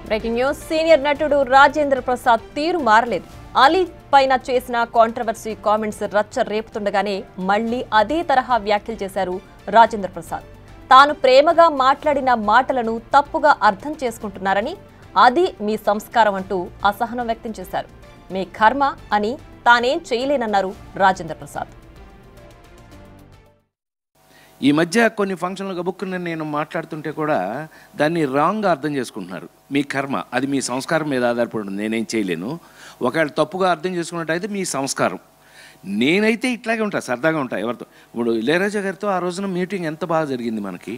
Breaking news. Senior నటుడు రాజేంద్ర ప్రసాద్ తీరు మారలేదు. అలీ పైన చేసిన కాంట్రవర్సీ కామెంట్స్ రచ్చ రేపుతుండగానే మళ్లీ అదే తరహా వ్యాఖ్యలు చేశారు రాజేంద్ర ప్రసాద్. తాను ప్రేమగా మాట్లాడిన మాటలను తప్పుగా అర్థం చేసుకుంటున్నారని, అది మీ సంస్కారం అంటూ అసహనం వ్యక్తం చేశారు. మీ కర్మ అని తానేం చేయలేనన్నారు రాజేంద్ర ప్రసాద్. ఈ మధ్య కొన్ని ఫంక్షన్లు గబుక్కుని నేను మాట్లాడుతుంటే కూడా దాన్ని రాంగ్గా అర్థం చేసుకుంటున్నారు. మీ కర్మ, అది మీ సంస్కారం మీద ఆధారపడి ఉంది, నేనేం చేయలేను. ఒకవేళ తప్పుగా అర్థం చేసుకున్నట్టయితే మీ సంస్కారం. నేనైతే ఇట్లాగే ఉంటా, సరదాగా ఉంటా ఎవరితో. ఇప్పుడు ఇళయరాజా గారితో ఆ రోజున మీటింగ్ ఎంత బాగా జరిగింది మనకి.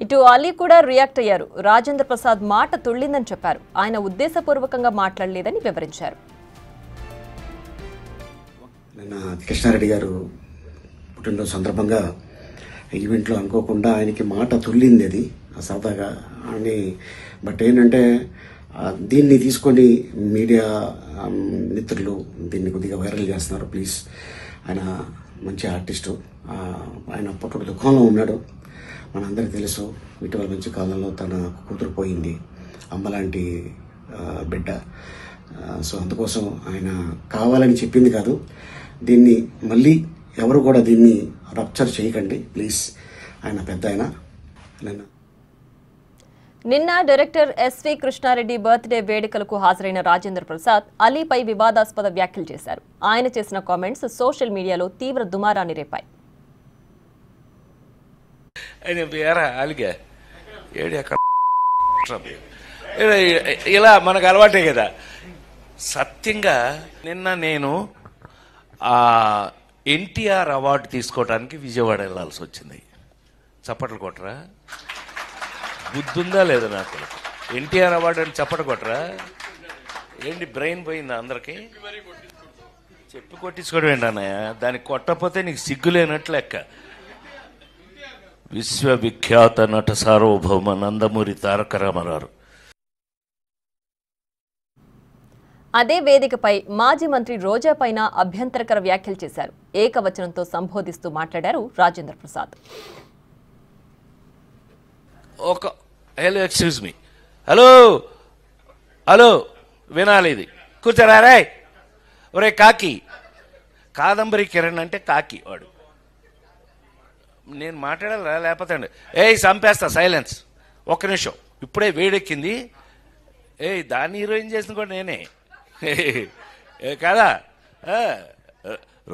ఇటు అలీ కూడా రియాక్ట్ అయ్యారు. రాజేంద్ర ప్రసాద్ మాట తుళ్ళిందని చెప్పారు. ఆయన ఉద్దేశపూర్వకంగా మాట్లాడలేదని వివరించారు. నిన్న కృష్ణారెడ్డి గారు పుట్టినరోజు సందర్భంగా ఈవెంట్లో అనుకోకుండా ఆయనకి మాట తుల్లింది, అది సరదాగా అని. బట్ ఏంటంటే దీన్ని తీసుకొని మీడియా మిత్రులు దీన్ని కొద్దిగా వైరల్ చేస్తున్నారు. ప్లీజ్, ఆయన మంచి ఆర్టిస్టు, ఆయన పుట్టుడు దుఃఖంలో ఉన్నాడు, మనందరికీ తెలుసు. ఇటీవల మంచి కాలంలో తన కూతురు పోయింది, అమ్మలాంటి బిడ్డ. సో అందుకోసం ఆయన కావాలని చెప్పింది కాదు. దీన్ని మళ్ళీ ఎవరు కూడా దీన్ని రప్చర్ చేయకండి ప్లీజ్. ఆయన పెద్ద ఆయన. నిన్న డైరెక్టర్ ఎస్వి కృష్ణారెడ్డి బర్త్డే వేడుకలకు హాజరైన రాజేంద్ర ప్రసాద్ అలీపై వివాదాస్పద వ్యాఖ్యలు చేశారు. ఆయన చేసిన కామెంట్స్ సోషల్ మీడియాలో తీవ్ర దుమారాన్ని రేపాయి. ఇలా మనకు అలవాటే కదా. సత్యంగా నిన్న నేను ఎన్టీఆర్ అవార్డు తీసుకోవడానికి విజయవాడ వెళ్లాల్సి వచ్చింది. చప్పట్లు కొట్టరా? బుద్ధుందా లేదా నాకు? ఎన్టీఆర్ అవార్డు అని చప్పట్లు కొట్టరా? ఏంటి బ్రెయిన్ పోయిందా అందరికి? చెప్పి కొట్టించుకోవడం ఏంటన్నయ్య? దానికి కొట్టకపోతే నీకు సిగ్గులేనట్లు లెక్క. విశ్వవిఖ్యాత నట సార్వభౌమ నందమూరి తారక రామారావు. అదే వేదికపై మాజీ మంత్రి రోజా పైన అభ్యంతరకర వ్యాఖ్యలు చేశారు. ఏకవచనంతో సంబోధిస్తూ మాట్లాడారు Rajendra Prasad. Hello, excuse me, hello hello, వినాలి ఇది. కూర్చోరా రే. ఒరే కాకి, కాదంబరి కిరణ్ అంటే కాకి వాడు. నేను మాట్లాడాలా లేకపోతే చంపేస్తా. సైలెన్స్. ఒక్క నిమిషం, ఇప్పుడే వేడెక్కింది. దాన్ని హీరోయిన్ చేసిన కూడా నేనే కదా.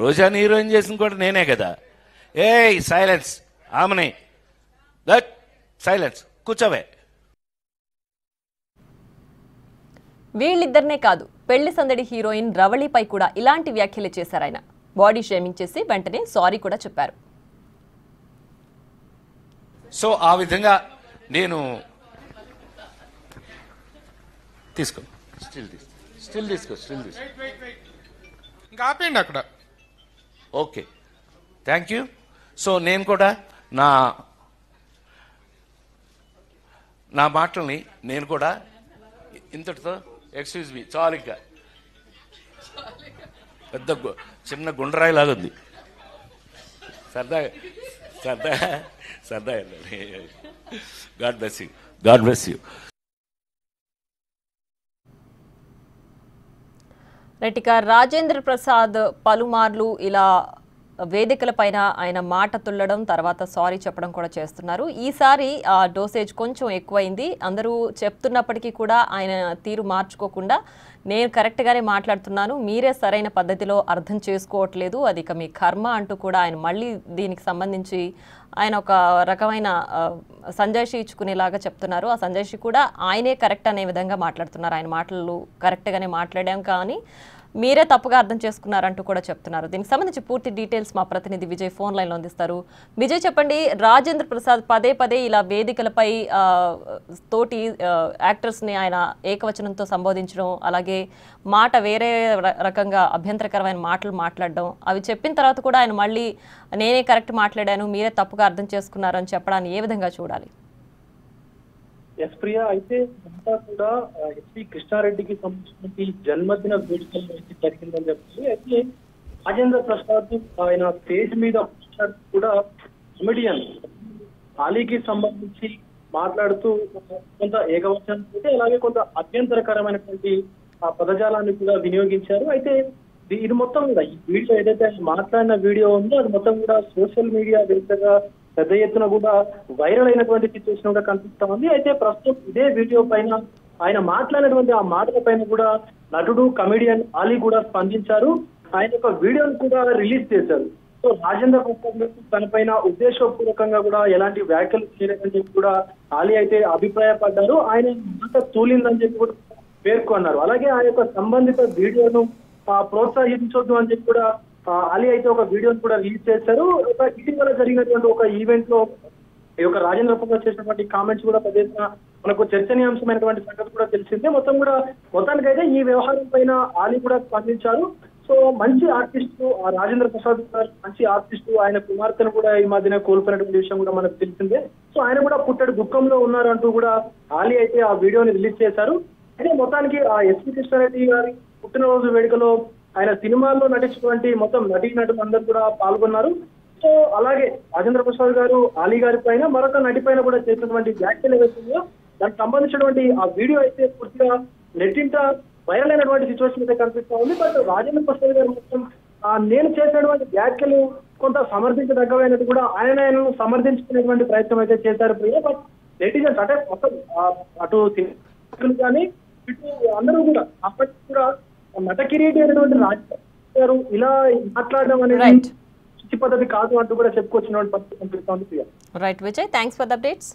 రోజాని హీరోయిన్ చేసిన కూడా నేనే కదా. సైలెన్స్. ఆమెనే దట్ సైలెన్స్. కూర్చోవే. వీళ్ళిద్దరినే కాదు, పెళ్లి సందడి హీరోయిన్ రవళిపై కూడా ఇలాంటి వ్యాఖ్యలు చేశారు ఆయన. బాడీ షేమింగ్ చేసి వెంటనే సారీ కూడా చెప్పారు. సో ఆ విధంగా నేను తీసుకో. స్టిల్ తీసుకో. ఇంకా ఆపేయండి అక్కడ. Okay, thank you. సో నేను కూడా నా మాటల్ని నేను కూడా ఇంతటితో ఎక్స్క్యూజ్ మీ చాలు. ఇంకా పెద్ద చిన్న గుండ్రాయి లాగా ఉంది. సరదా. God bless you. రైట్గా రాజేంద్ర ప్రసాద్ పలుమార్లు ఇలా వేదికలపైన ఆయన మాట తుల్లడం, తర్వాత సారీ చెప్పడం కూడా చేస్తున్నారు. ఈసారి ఆ డోసేజ్ కొంచెం ఎక్కువైంది. అందరూ చెప్తున్నప్పటికీ కూడా ఆయన తీరు మార్చుకోకుండా నేను కరెక్ట్గానే మాట్లాడుతున్నాను, మీరే సరైన పద్ధతిలో అర్థం చేసుకోవట్లేదు, అది ఇక మీ కర్మ అంటూ కూడా ఆయన మళ్ళీ దీనికి సంబంధించి ఆయన ఒక రకమైన సంజాయిషి ఇచ్చుకునేలాగా చెప్తున్నారు. ఆ సంజాయిషి కూడా ఆయనే కరెక్ట్ అనే విధంగా మాట్లాడుతున్నారు. ఆయన మాటలు కరెక్ట్గానే మాట్లాడాం కానీ మీరే తప్పుగా అర్థం చేసుకున్నారంటూ కూడా చెప్తున్నారు. దీనికి సంబంధించి పూర్తి డీటెయిల్స్ మా ప్రతినిధి విజయ్ ఫోన్ లైన్లో అందిస్తారు. విజయ్, చెప్పండి. రాజేంద్ర ప్రసాద్ పదే ఇలా వేదికలపై తోటి యాక్టర్స్ని ఆయన ఏకవచనంతో సంబోధించడం, అలాగే మాట వేరే రకంగా అభ్యంతరకరమైన మాటలు మాట్లాడడం, అవి చెప్పిన తర్వాత కూడా ఆయన మళ్ళీ నేనే కరెక్ట్ మాట్లాడాను, మీరే తప్పుగా అర్థం చేసుకున్నారని చెప్పడాన్ని ఏ విధంగా చూడాలి? ఎస్ ప్రియా, అయితే అంతా కూడా ఎస్వి కృష్ణారెడ్డికి సంబంధించి జన్మదిన వేడుకలు అయితే జరిగిందని చెప్పి అయితే రాజేంద్ర ప్రసాద్ ఆయన స్టేజ్ మీద కూడా కమెడియన్ అలీకి సంబంధించి మాట్లాడుతూ కొంత ఏకవచనం అలాగే కొంత అభ్యంతరకరమైనటువంటి ఆ పదజాలాన్ని కూడా వినియోగించారు. అయితే ఇది మొత్తం కూడా ఈ వీడియో ఏదైతే ఆయన మాట్లాడిన వీడియో ఉందో అది మొత్తం కూడా సోషల్ మీడియా వేదికగా పెద్ద ఎత్తున కూడా వైరల్ అయినటువంటి సిచ్యువేషన్ కూడా కనిపిస్తా ఉంది. అయితే ప్రస్తుతం ఇదే వీడియో పైన ఆయన మాట్లాడినటువంటి ఆ మాటల పైన కూడా నటుడు కమెడియన్ ఆలీ కూడా స్పందించారు. ఆయన యొక్క వీడియోను కూడా రిలీజ్ చేశారు. సో రాజేంద్ర ప్రసాద్ తన పైన ఉద్దేశపూర్వకంగా కూడా ఎలాంటి వ్యాఖ్యలు చేయలేదని చెప్పి కూడా ఆలీ అయితే అభిప్రాయపడ్డారు. ఆయన మాట తూలిందని చెప్పి కూడా పేర్కొన్నారు. అలాగే ఆ యొక్క సంబంధిత వీడియోను ప్రోత్సహించొద్దు అని చెప్పి కూడా ఆలీ అయితే ఒక వీడియోను కూడా రిలీజ్ చేశారు. ఇటీవల జరిగినటువంటి ఒక ఈవెంట్ లో ఈ యొక్క రాజేంద్ర ప్రసాద్ చేసినటువంటి కామెంట్స్ కూడా పెద్ద మనకు చర్చనీయాంశమైనటువంటి సంగతి కూడా తెలిసిందే. మొత్తానికైతే ఈ వ్యవహారం పైన ఆలీ కూడా స్పందించారు. సో మంచి ఆర్టిస్టు రాజేంద్ర ప్రసాద్ గారు మంచి ఆర్టిస్టు, ఆయన కుమార్తెను కూడా ఈ మధ్యన కోల్పోయినటువంటి విషయం కూడా మనకు తెలిసిందే. సో ఆయన కూడా పుట్టడి దుఃఖంలో ఉన్నారు అంటూ కూడా ఆలీ అయితే ఆ వీడియోని రిలీజ్ చేశారు. అయితే మొత్తానికి ఆ ఎస్పీ కృష్ణారెడ్డి గారి పుట్టినరోజు వేడుకలో ఆయన సినిమాల్లో నటించినటువంటి మొత్తం నటులు అందరూ కూడా పాల్గొన్నారు. సో అలాగే రాజేంద్ర ప్రసాద్ గారు ఆలీ గారి పైన మరొక నటి పైన కూడా చేసినటువంటి వ్యాఖ్యలు ఏవైతుందో దానికి సంబంధించినటువంటి ఆ వీడియో అయితే పూర్తిగా నెట్టింట వైరల్ అయినటువంటి సిచ్యువేషన్ అయితే కనిపిస్తా ఉంది. బట్ రాజేంద్ర ప్రసాద్ గారు మొత్తం నేను చేసినటువంటి వ్యాఖ్యలు కొంత సమర్థించదగ్గమైనది కూడా ఆయనను సమర్థించుకునేటువంటి ప్రయత్నం అయితే చేశారు ప్రియ. బట్ నెటిజన్స్ అంటే మొత్తం అటు కానీ ఇటు అందరూ కూడా అప్పటికి కూడా నట కిరీటి అయినటువంటి రాజేంద్ర గారు ఇలా మాట్లాడడం అనేది మంచి పద్ధతి కాదు అంటూ కూడా చెప్పుకొచ్చినటువంటి పరిస్థితి కనిపిస్తా ఉంది Priya. Right Vijay, thanks for the updates.